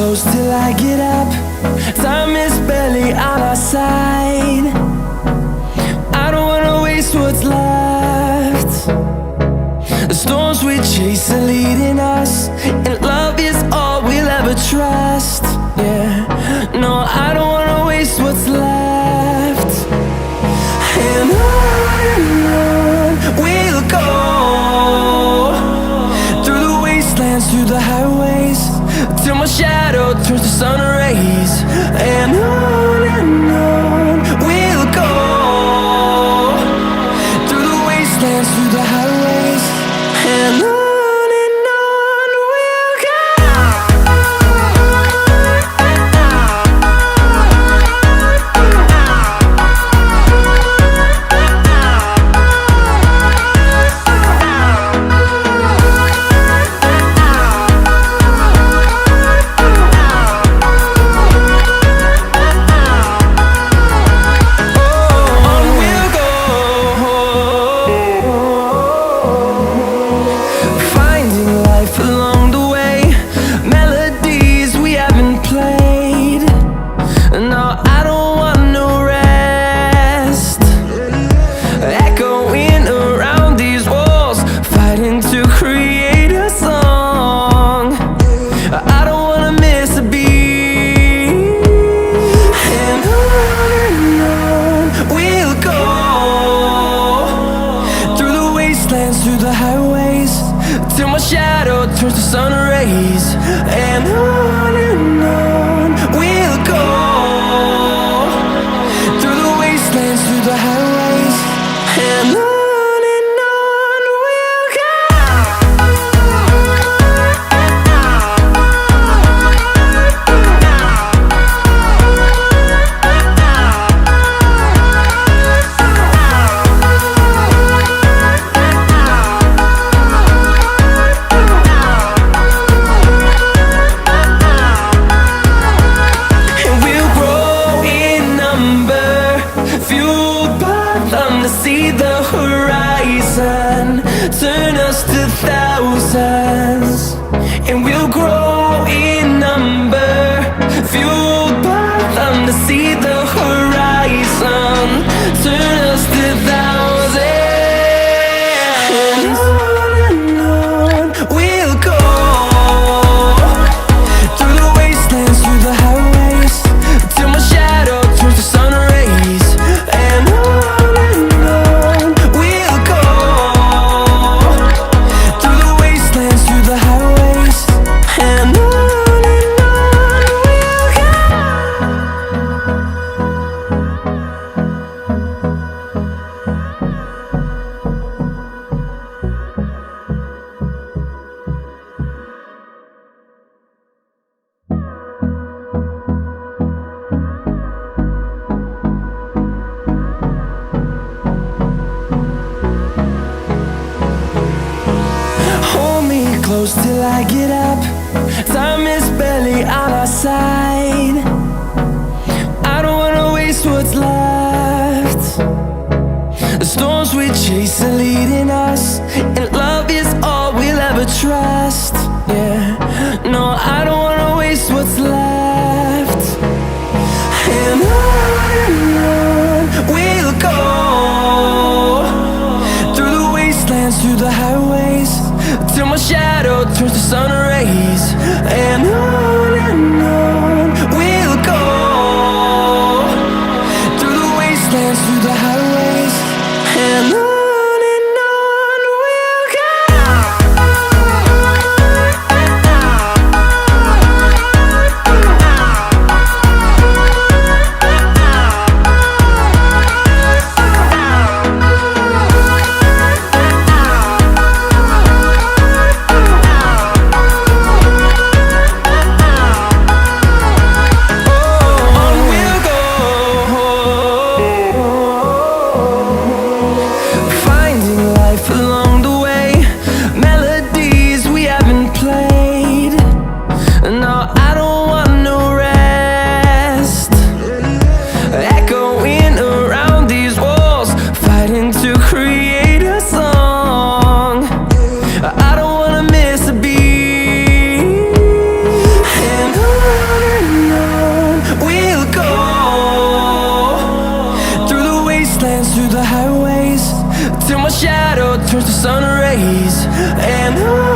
close till I get up. Time is barely on our side. I don't wanna waste what's left. The storms we chase are leading us, and love is all we'll ever trust. Yeah, no, I don't wanna waste what's left. And on we'll go, through the wastelands, through the highways, till my shadow turns to sun rays. And on we'll go, through the wastelands, through the highways, and on. Through the highways, till my shadow turns to sun rays. And on we'll go, through the wastelands, through the highways, and on we'll go. See the horizon turn us to thousands, and we'll grow in number, fueled by them. To see the horizon turn us to thousands, and on we'll go, through the wastelands, through the highways, till my shadow turns to sun rays. And close till I get up. Time is barely on our side. I don't wanna waste what's left. The storms we chase are leading us, and love is all we'll ever trust. Yeah, no, I don't wanna waste what's left. And on we'll go, through the wastelands, through the highways, till my shadow turns to sun rays. And on we'll go, through the wastelands, through the highways, and on. till my shadow turns to sun rays. And